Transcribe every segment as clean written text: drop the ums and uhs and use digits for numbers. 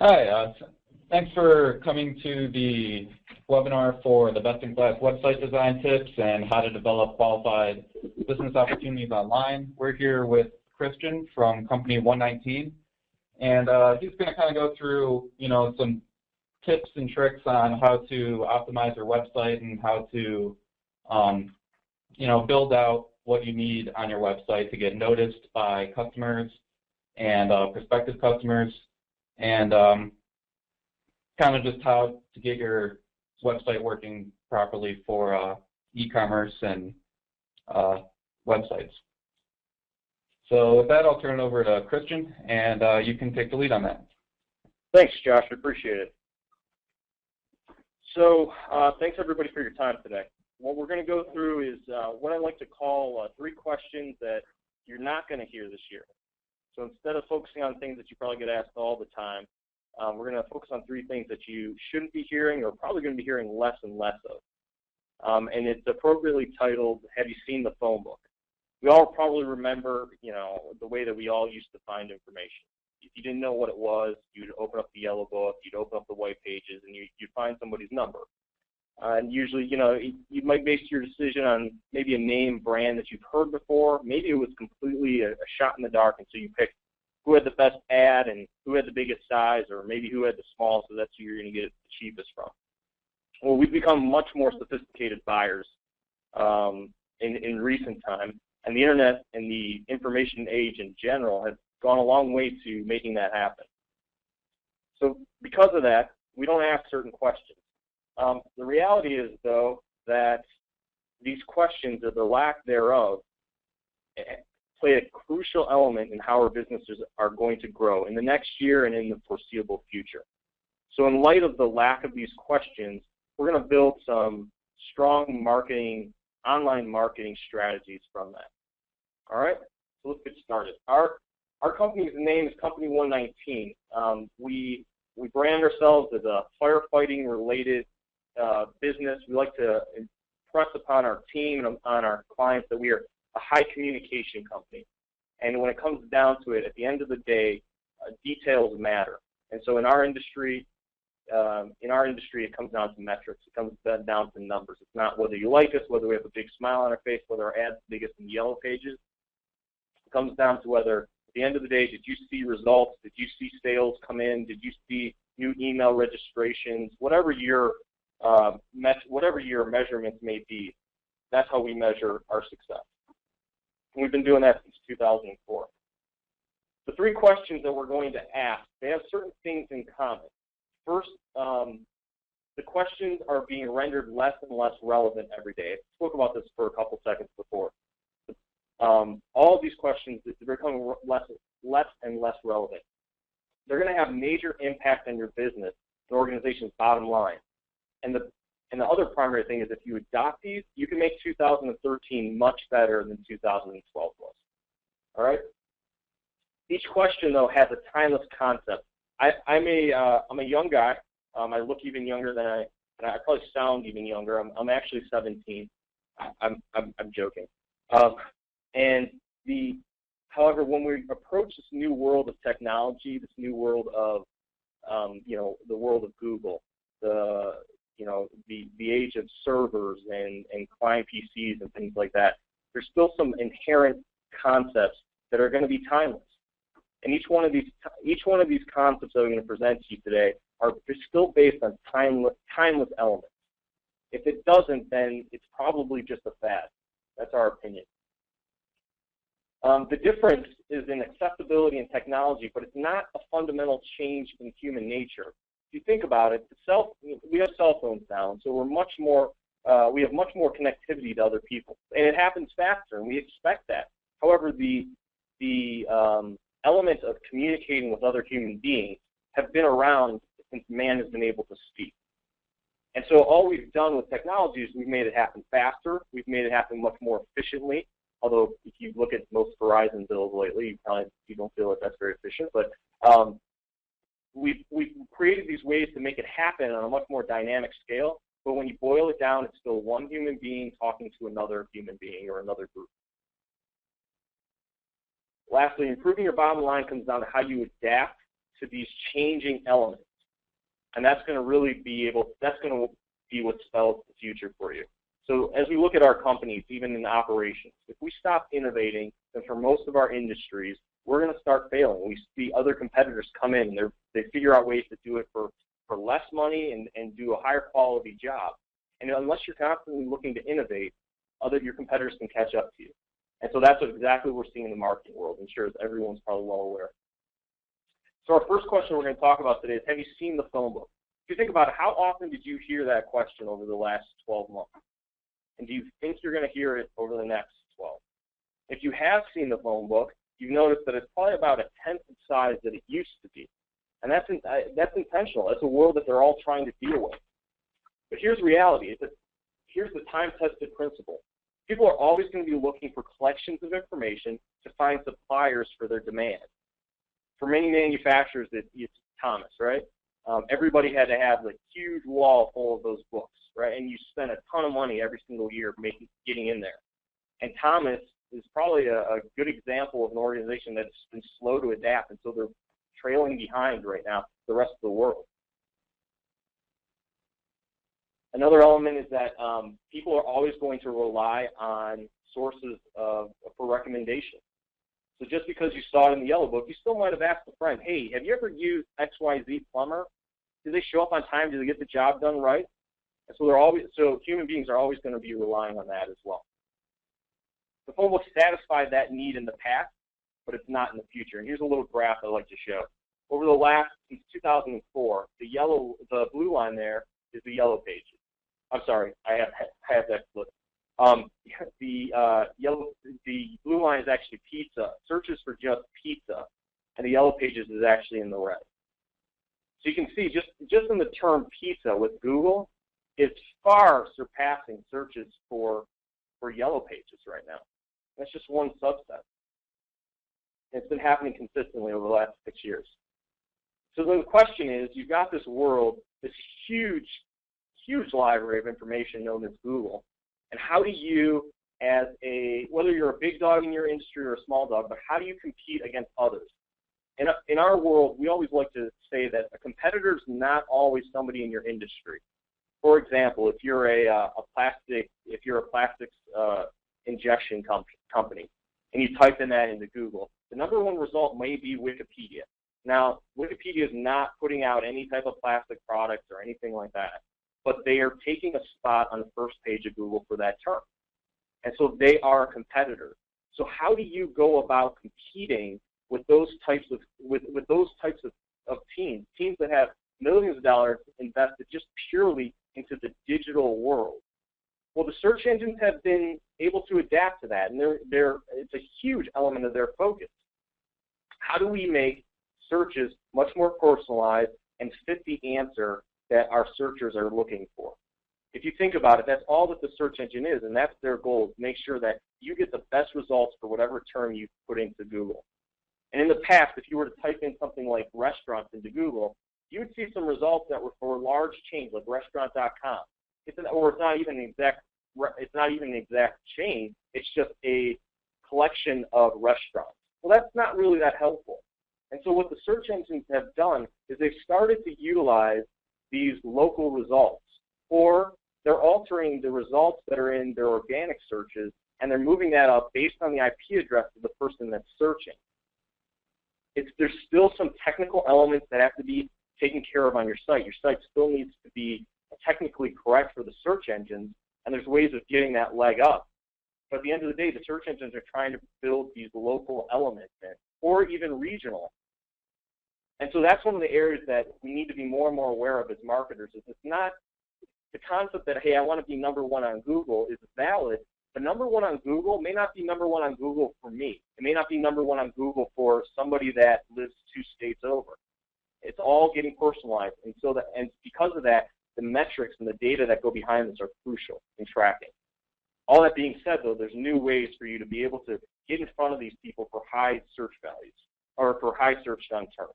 Hi, thanks for coming to the webinar for the best-in-class website design tips and how to develop qualified business opportunities online. We're here with Christian from company 119, and he's going to kind of go through, some tips and tricks on how to optimize your website and how to, build out what you need on your website to get noticed by customers and prospective customers, and kind of just how to get your website working properly for e-commerce and websites. So with that, I'll turn it over to Christian, and you can take the lead on that. Thanks, Josh. I appreciate it. So thanks, everybody, for your time today. What we're going to go through is what I like to call 3 questions that you're not going to hear this year. So instead of focusing on things that you probably get asked all the time, we're going to focus on 3 things that you shouldn't be hearing or probably going to be hearing less and less of. And it's appropriately titled, Have You Seen the Phone Book? We all probably remember, the way that we all used to find information. If you didn't know what it was, you'd open up the yellow book, you'd open up the white pages, and you'd find somebody's number. And usually, you might base your decision on maybe a name brand that you've heard before. Maybe it was completely a shot in the dark, and so you picked who had the best ad and who had the biggest size, or maybe who had the small, so that's who you're going to get it the cheapest from. Well, we've become much more sophisticated buyers in recent time, and the internet and the information age in general have gone a long way to making that happen. So because of that, we don't ask certain questions. The reality is, though, that these questions, or the lack thereof, play a crucial element in how our businesses are going to grow in the next year and in the foreseeable future. So in light of the lack of these questions, we're going to build some strong marketing, online marketing strategies from that. All right, so let's get started. Our company's name is Company 119. We brand ourselves as a firefighting-related business. We like to impress upon our team and on our clients that we are a high communication company. And when it comes down to it, at the end of the day, details matter. And so in our industry, it comes down to metrics. It comes down to numbers. It's not whether you like us, whether we have a big smile on our face, whether our ad's the biggest in the yellow pages. It comes down to whether, at the end of the day, did you see results? Did you see sales come in? Did you see new email registrations? Whatever your measurements may be, that's how we measure our success. And we've been doing that since 2004. The 3 questions that we're going to ask, they have certain things in common. First, the questions are being rendered less and less relevant every day. I spoke about this for a couple seconds before. All of these questions, they're becoming less and less relevant. They're going to have major impact on your business, the organization's bottom line. And the other primary thing is if you adopt these, you can make 2013 much better than 2012 was. All right? Each question, though, has a timeless concept. I'm a young guy. I look even younger than I probably sound even younger. I'm actually 17. I'm joking. However, when we approach this new world of technology, this new world of, the world of Google, the age of servers and client PCs and things like that, there's still some inherent concepts that are going to be timeless. And each one of these concepts that I'm going to present to you today are still based on timeless elements. If it doesn't, then it's probably just a fad. That's our opinion. The difference is in accessibility and technology, but it's not a fundamental change in human nature. If you think about it, we have cell phones now, so we have much more connectivity to other people, and it happens faster, and we expect that. However, the elements of communicating with other human beings have been around since man has been able to speak. And so all we've done with technology is we've made it happen faster, we've made it happen much more efficiently, although if you look at most Verizon bills lately, you don't feel like that's very efficient, but we've created these ways to make it happen on a much more dynamic scale, but when you boil it down, it's still one human being talking to another human being or another group. Lastly, improving your bottom line comes down to how you adapt to these changing elements. And that's going to really be what spells the future for you. So as we look at our companies, even in operations, if we stop innovating, then for most of our industries, we're going to start failing. We see other competitors come in, and they figure out ways to do it for less money and do a higher quality job. And unless you're constantly looking to innovate, your competitors can catch up to you. And so that's exactly what we're seeing in the marketing world. I'm sure everyone's probably well aware. So our first question we're going to talk about today is, have you seen the phone book? If you think about it, how often did you hear that question over the last 12 months? And do you think you're going to hear it over the next 12? If you have seen the phone book, you've noticed that it's probably about a tenth the size that it used to be. And that's intentional. That's a world that they're all trying to deal with. But here's reality. Here's the time-tested principle. People are always going to be looking for collections of information to find suppliers for their demand. For many manufacturers, it's Thomas, right? Everybody had to have a huge wall full of those books, right? And you spend a ton of money every single year getting in there. And Thomas is probably a good example of an organization that's been slow to adapt, and so they're trailing behind right now the rest of the world. Another element is that people are always going to rely on sources for recommendation. So just because you saw it in the yellow book, you still might have asked a friend, hey, have you ever used XYZ plumber? Do they show up on time? Do they get the job done right? And so human beings are always going to be relying on that as well. The phone book satisfied that need in the past, but it's not in the future. And here's a little graph I'd like to show. Over the last, since 2004, the blue line there is the yellow pages. I'm sorry, I have that flipped. The blue line is actually pizza, searches for just pizza, and the yellow pages is actually in the red. So you can see just in the term pizza with Google, it's far surpassing searches for yellow pages right now. That's just one subset. It's been happening consistently over the last 6 years. So the question is, you've got this world, this huge library of information known as Google, and how do you, whether you're a big dog in your industry or a small dog, but how do you compete against others? In our world, we always like to say that a competitor is not always somebody in your industry. For example, if you're a plastics injection company, and you type in that into Google, the number one result may be Wikipedia. Now, Wikipedia is not putting out any type of plastic products or anything like that, but they are taking a spot on the first page of Google for that term. And so they are a competitor. So how do you go about competing with those types of teams that have millions of dollars invested just purely into the digital world? Well, the search engines have been able to adapt to that, and it's a huge element of their focus. How do we make searches much more personalized and fit the answer that our searchers are looking for? If you think about it, that's all that the search engine is, and that's their goal, to make sure that you get the best results for whatever term you put into Google. And in the past, if you were to type in something like restaurants into Google, you would see some results that were for large chains like restaurant.com. It's not even an exact chain. It's just a collection of restaurants. Well, that's not really that helpful. And so what the search engines have done is they've started to utilize these local results, or they're altering the results that are in their organic searches, and they're moving that up based on the IP address of the person that's searching. There's still some technical elements that have to be taken care of on your site. Your site still needs to be technically correct for the search engines, and there's ways of getting that leg up. But at the end of the day, the search engines are trying to build these local elements in, or even regional. And so that's one of the areas that we need to be more and more aware of as marketers. Is it's not the concept that, hey, I want to be number one on Google is valid, but number one on Google may not be number one on Google for me. It may not be number one on Google for somebody that lives 2 states over. It's all getting personalized, and because of that, the metrics and the data that go behind this are crucial in tracking. All that being said, though, there's new ways for you to be able to get in front of these people for high search values, or for high searched on terms.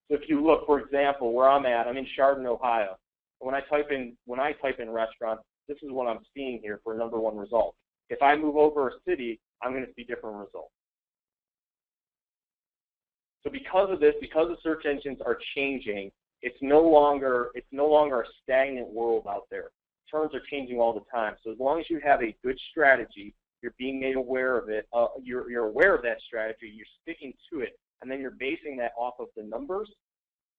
So if you look, for example, where I'm at, I'm in Chardon, Ohio. When I type in restaurant, this is what I'm seeing here for number one result. If I move over a city, I'm going to see different results. So because of this, because the search engines are changing, it's no longer a stagnant world out there. Terms are changing all the time. So as long as you have a good strategy, you're being made aware of it, you're aware of that strategy, you're sticking to it, and then you're basing that off of the numbers,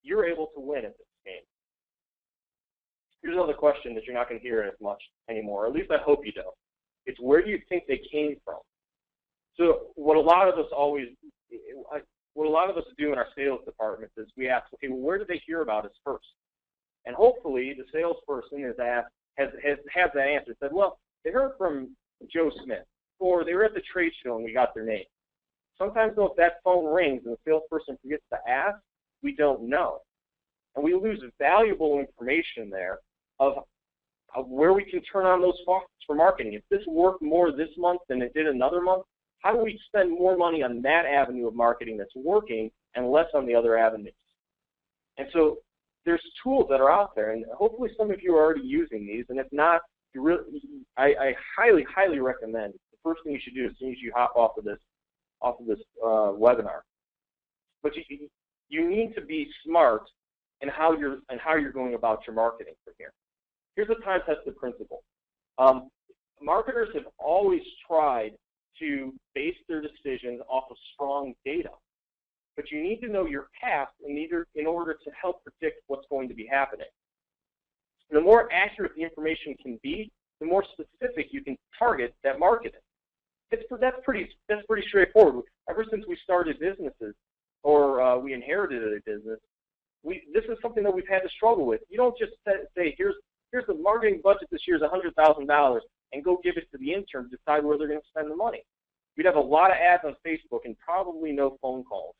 you're able to win at this game. Here's another question that you're not going to hear as much anymore, or at least I hope you don't. It's where do you think they came from? So what a lot of us do in our sales departments is we ask, okay, well, where did they hear about us first? And hopefully the salesperson has that answer. Said, well, they heard from Joe Smith, or they were at the trade show and we got their name. Sometimes, though, if that phone rings and the salesperson forgets to ask, we don't know. And we lose valuable information there of where we can turn on those faucets for marketing. If this worked more this month than it did another month, how do we spend more money on that avenue of marketing that's working and less on the other avenues? And so there's tools that are out there, and hopefully some of you are already using these. And if not, I highly, highly recommend the first thing you should do as soon as you hop off of this webinar. But you need to be smart in how you're going about your marketing from here. Here's a time-tested principle. Marketers have always tried to base their decisions off of strong data. But you need to know your past in order to help predict what's going to be happening. The more accurate the information can be, the more specific you can target that marketing. That's pretty straightforward. Ever since we started businesses, or we inherited a business, this is something that we've had to struggle with. You don't just say here's the marketing budget this year is $100,000, and go give it to the intern to decide where they're going to spend the money. We'd have a lot of ads on Facebook and probably no phone calls.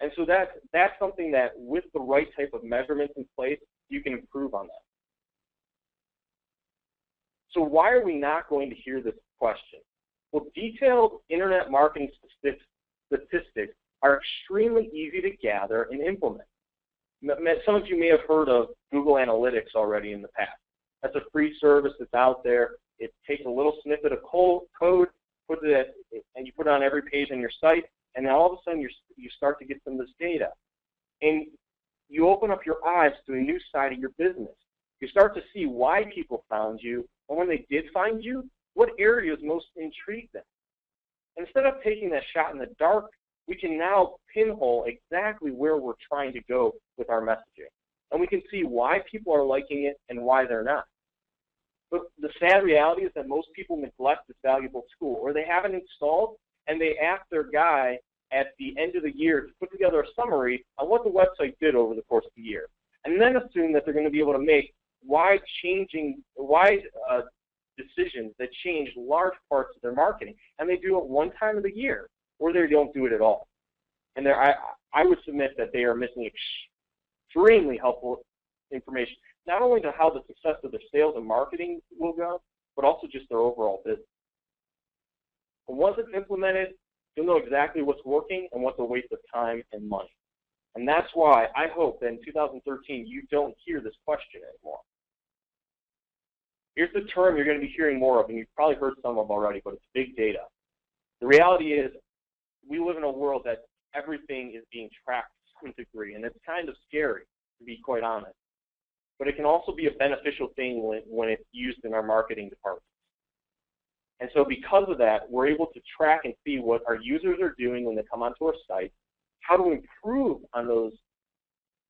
And so that's something that, with the right type of measurements in place, you can improve on that. So why are we not going to hear this question? Well, detailed internet marketing statistics are extremely easy to gather and implement. Some of you may have heard of Google Analytics already in the past. That's a free service that's out there. It takes a little snippet of code, and you put it on every page on your site, and then all of a sudden you start to get some of this data. And you open up your eyes to a new side of your business. You start to see why people found you, and when they did find you, what areas most intrigued them. Instead of taking that shot in the dark, we can now pinhole exactly where we're trying to go with our messaging. And we can see why people are liking it and why they're not. But the sad reality is that most people neglect this valuable tool, or they have it installed and they ask their guy at the end of the year to put together a summary on what the website did over the course of the year, and then assume that they're going to be able to make wide decisions that change large parts of their marketing, and they do it one time of the year, or they don't do it at all. And I would submit that they are missing extremely helpful information, not only to how the success of their sales and marketing will go, but also just their overall business. And once it's implemented, you'll know exactly what's working and what's a waste of time and money. And that's why I hope that in 2013 you don't hear this question anymore. Here's the term you're going to be hearing more of, and you've probably heard some of already, but it's big data. The reality is we live in a world that everything is being tracked to some degree, and it's kind of scary, to be quite honest. But it can also be a beneficial thing when it's used in our marketing department. And so because of that, we're able to track and see what our users are doing when they come onto our site, how to improve on those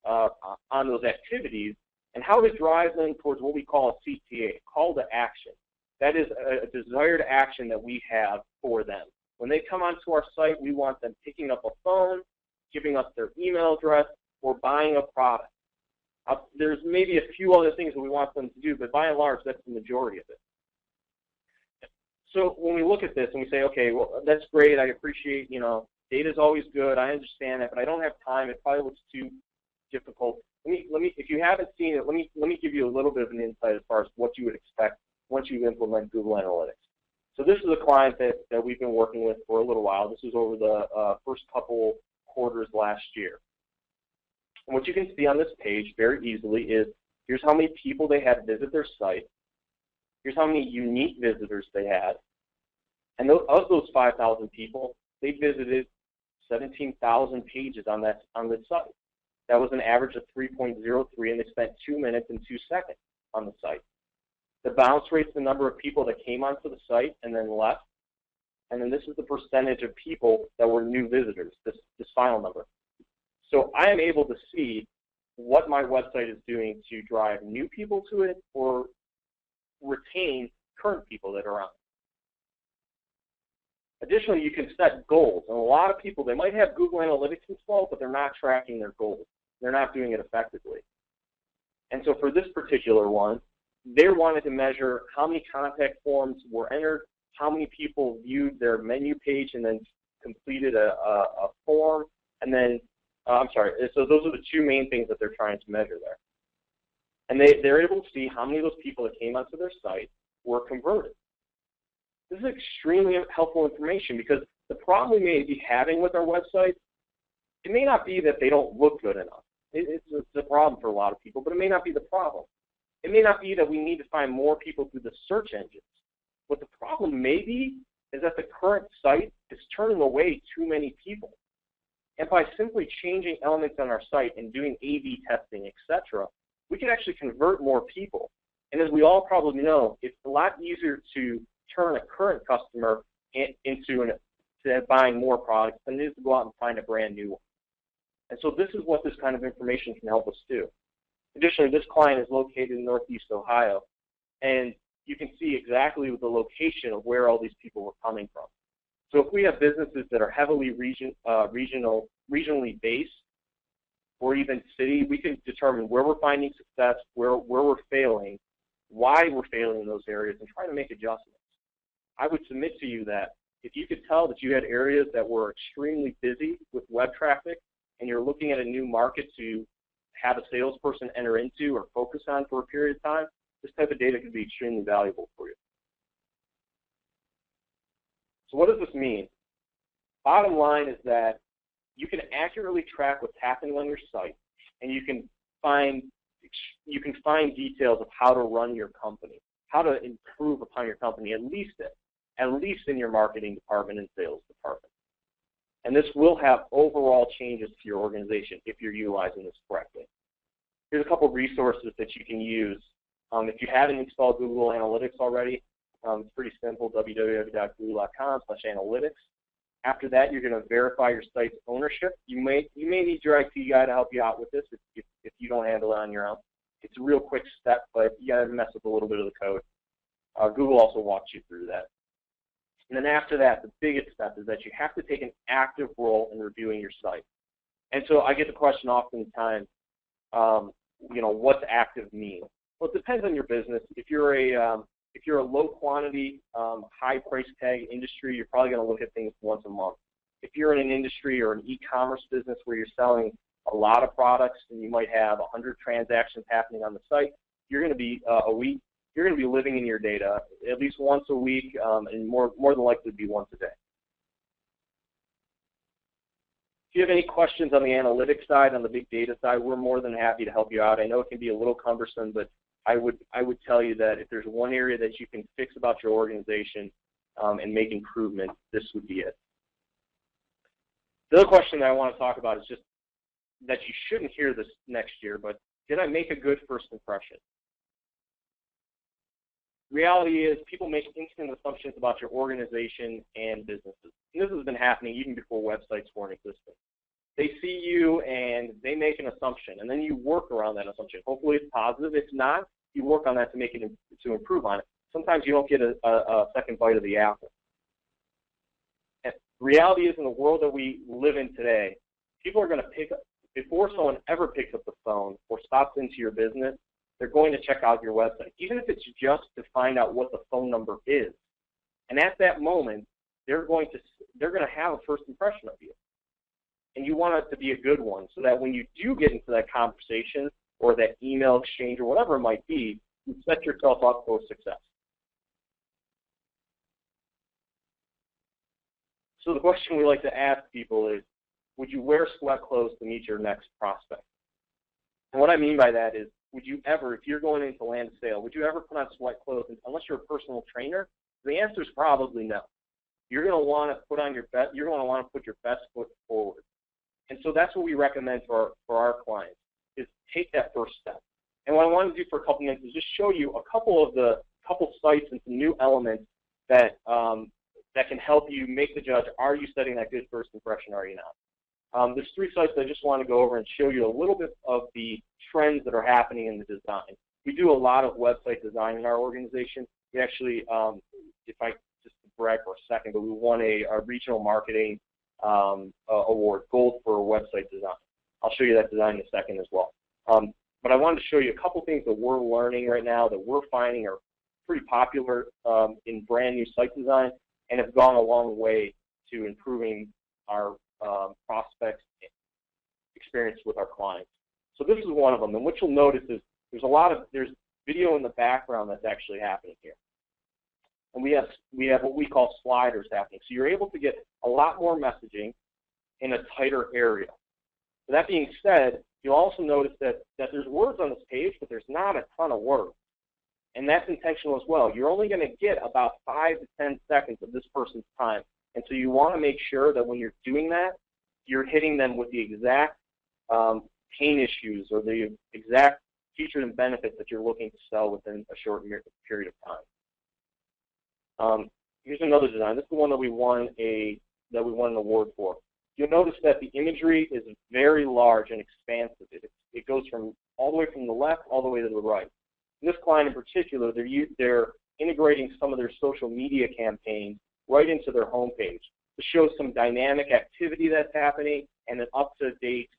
activities, and how to drive them towards what we call a CTA, call to action. That is a desired action that we have for them. When they come onto our site, we want them picking up a phone, giving us their email address, or buying a product. There's maybe a few other things that we want them to do, but by and large, that's the majority of it. So when we look at this and we say, okay, well, that's great, I appreciate, data's always good, I understand that, but I don't have time, it probably looks too difficult. If you haven't seen it, let me give you a little bit of an insight as far as what you would expect once you implement Google Analytics. So this is a client that we've been working with for a little while. This was over the first couple quarters last year. And what you can see on this page very easily is here's how many people they had visit their site. Here's how many unique visitors they had. And of those 5,000 people, they visited 17,000 pages on this site. That was an average of 3.03, and they spent 2 minutes and 2 seconds on the site. The bounce rate's the number of people that came onto the site and then left. And then this is the percentage of people that were new visitors, this final number. So I am able to see what my website is doing to drive new people to it or retain current people that are on it. Additionally, you can set goals. And a lot of people, they might have Google Analytics installed, but they're not tracking their goals. They're not doing it effectively. And so for this particular one, they wanted to measure how many contact forms were entered, how many people viewed their menu page and then completed a form, and then, so those are the two main things that they're trying to measure there. And they're able to see how many of those people that came onto their site were converted. This is extremely helpful information because the problem we may be having with our website, it may not be that they don't look good enough. It's a problem for a lot of people, but it may not be the problem. It may not be that we need to find more people through the search engines. What the problem may be is that the current site is turning away too many people. And by simply changing elements on our site and doing A/B testing, etc., we can actually convert more people. And as we all probably know, it's a lot easier to turn a current customer into buying more products than it is to go out and find a brand new one. And so this is what this kind of information can help us do. Additionally, this client is located in Northeast Ohio, and you can see exactly the location of where all these people were coming from. So if we have businesses that are heavily regionally based, or even city, we can determine where we're finding success, where we're failing, why we're failing in those areas, and try to make adjustments. I would submit to you that if you could tell that you had areas that were extremely busy with web traffic, and you're looking at a new market to have a salesperson enter into or focus on for a period of time, this type of data could be extremely valuable for you. So what does this mean? Bottom line is that you can accurately track what's happening on your site, and you can find details of how to run your company, how to improve upon your company, at least in your marketing department and sales department. And this will have overall changes to your organization if you're utilizing this correctly. Here's a couple of resources that you can use. If you haven't installed Google Analytics already, it's pretty simple, www.google.com/analytics. After that, you're going to verify your site's ownership. You may need your IT guy to help you out with this if you don't handle it on your own. It's a real quick step, but you got to mess with a little bit of the code. Google also walks you through that. And then after that, the biggest step is that you have to take an active role in reviewing your site. And so I get the question oftentimes, what's active mean? Well, it depends on your business. If you're a low quantity, high price tag industry, you're probably going to look at things once a month. If you're in an industry or an e-commerce business where you're selling a lot of products and you might have 100 transactions happening on the site, you're going to be you're going to be living in your data at least once a week, and more than likely to be once a day. If you have any questions on the analytics side, on the big data side, we're more than happy to help you out. I know it can be a little cumbersome, but I would tell you that if there's one area that you can fix about your organization and make improvement, this would be it. The other question that I want to talk about is just that you shouldn't hear this next year, but did I make a good first impression? Reality is people make instant assumptions about your organization and businesses. And this has been happening even before websites weren't existing. They see you and they make an assumption, and then you work around that assumption. Hopefully it's positive. If not, you work on that to improve on it. Sometimes you don't get a second bite of the apple. And reality is, in the world that we live in today, people are going to pick up, before someone ever picks up the phone or stops into your business, they're going to check out your website, even if it's just to find out what the phone number is. And at that moment, they're going to have a first impression of you. And you want it to be a good one, so that when you do get into that conversation or that email exchange or whatever it might be, you set yourself up for success. So the question we like to ask people is, would you wear sweat clothes to meet your next prospect? And what I mean by that is, would you ever, if you're going into land sale, would you ever put on sweat clothes unless you're a personal trainer? The answer is probably no. you're going to want to put on your best. You're going to want to put your best foot forward. And so that's what we recommend for our clients, is take that first step. And what I want to do for a couple minutes is just show you a couple sites and some new elements that that can help you make the judge, are you setting that good first impression, or are you not? There's 3 sites that I just want to go over and show you a little bit of the trends that are happening in the design. We do a lot of website design in our organization. We actually, if I just brag for a second, but we won a regional marketing award, gold for website design. I'll show you that design in a second as well. But I wanted to show you a couple things that we're learning right now that we're finding are pretty popular in brand new site design and have gone a long way to improving our prospects' experience with our clients. So this is one of them, and what you'll notice is there's video in the background that's actually happening here. And we have what we call sliders happening. So you're able to get a lot more messaging in a tighter area. So that being said, you'll also notice that there's words on this page, but there's not a ton of words. And that's intentional as well. You're only going to get about 5 to 10 seconds of this person's time. And so you want to make sure that when you're doing that, you're hitting them with the exact pain issues or the exact features and benefits that you're looking to sell within a short period of time. Here's another design. This is the one that we won an award for. You'll notice that the imagery is very large and expansive. It goes from all the way from the left all the way to the right. In this client in particular, they're integrating some of their social media campaigns right into their homepage to show some dynamic activity that's happening and an up-to-date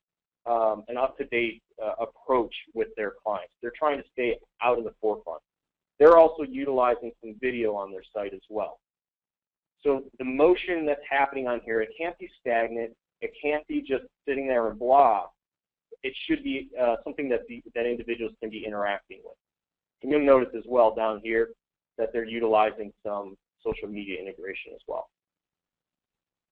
approach with their clients. They're trying to stay out in the forefront. They're also utilizing some video on their site as well. So the motion that's happening on here, it can't be stagnant. It can't be just sitting there and blah. It should be something that individuals can be interacting with. And you'll notice as well down here that they're utilizing some social media integration as well.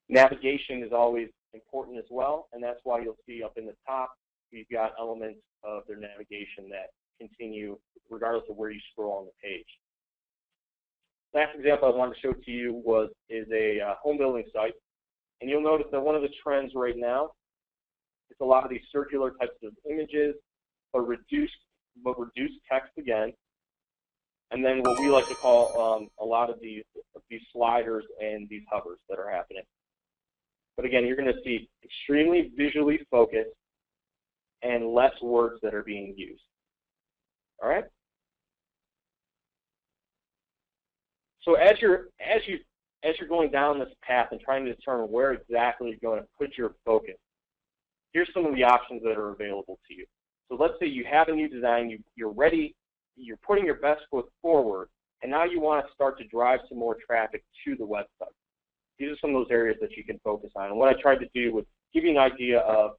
Navigation is always important as well, and that's why you'll see up in the top, we've got elements of their navigation that continue regardless of where you scroll on the page. Last example I wanted to show to you is a home building site, and you'll notice that one of the trends right now is a lot of these circular types of images, but reduced text again, and then what we like to call a lot of these sliders and these hovers that are happening. But again, you're going to see extremely visually focused and less words that are being used. All right. So as you're going down this path and trying to determine where exactly you're going to put your focus, here's some of the options that are available to you. So let's say you have a new design, you're ready, you're putting your best foot forward, and now you want to start to drive some more traffic to the website. These are some of those areas that you can focus on. And what I tried to do was give you an idea of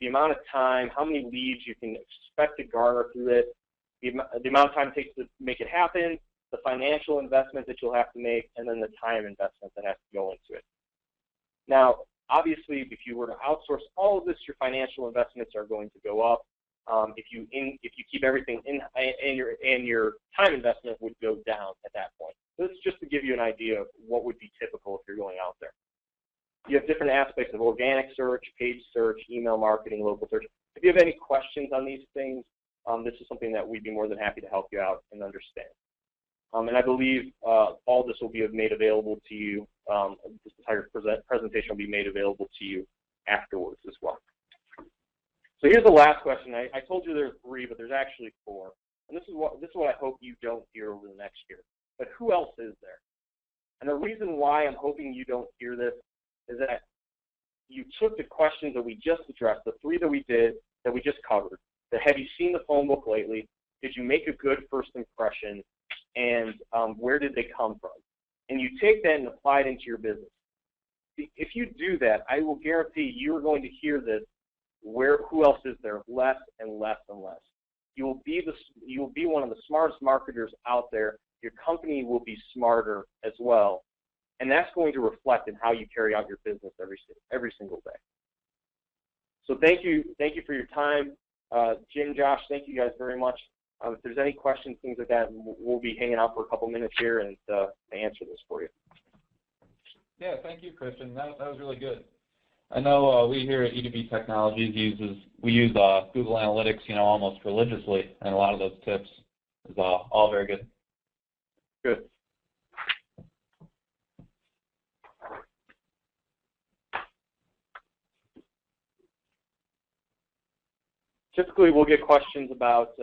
the amount of time, how many leads you can expect to garner through this, the amount of time it takes to make it happen, the financial investment that you'll have to make, and then the time investment that has to go into it. Now, obviously, if you were to outsource all of this, your financial investments are going to go up. If you keep everything in, and your time investment would go down at that point. This is just to give you an idea of what would be typical if you're going out there. You have different aspects of organic search, paid search, email marketing, local search. If you have any questions on these things, this is something that we'd be more than happy to help you out and understand. And I believe all this will be made available to you. This entire presentation will be made available to you afterwards as well. So here's the last question. I told you there's 3, but there's actually 4. And this is what I hope you don't hear over the next year. But who else is there? And the reason why I'm hoping you don't hear this is that you took the questions that we just addressed, the 3 that we just covered. That have you seen the phone book lately? Did you make a good first impression? And where did they come from? And you take that and apply it into your business. If you do that, I will guarantee you're going to hear this. Who else is there? Less and less and less. You will be one of the smartest marketers out there. Your company will be smarter as well, and that's going to reflect in how you carry out your business every single day. So thank you for your time, Jim, Josh. Thank you guys very much. If there's any questions, things like that, we'll be hanging out for a couple minutes here and to answer this for you. Yeah, thank you, Christian. That was really good. I know we here at E2B Technologies we use Google Analytics, almost religiously, and a lot of those tips is all very good. Good. Typically, we'll get questions about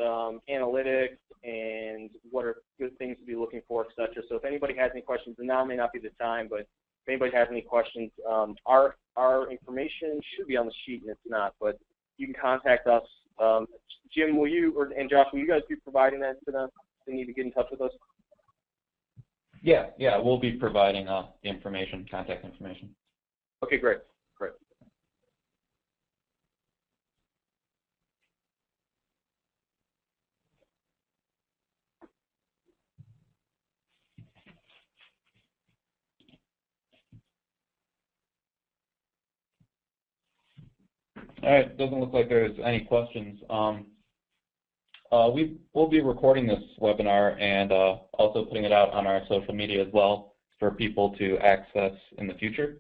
analytics and what are good things to be looking for, et cetera. So if anybody has any questions, and now may not be the time, but if anybody has any questions, our information should be on the sheet, and it's not, but you can contact us. Jim, and Josh, will you guys be providing that to them if they need to get in touch with us? Yeah, we'll be providing the information, contact information. Okay, great. All right, doesn't look like there's any questions. We'll be recording this webinar and also putting it out on our social media as well for people to access in the future.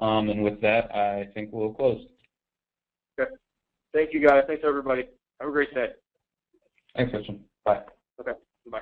And with that, I think we'll close. Okay. Thank you, guys. Thanks, everybody. Have a great day. Thanks, Christian. Bye. Okay. Bye.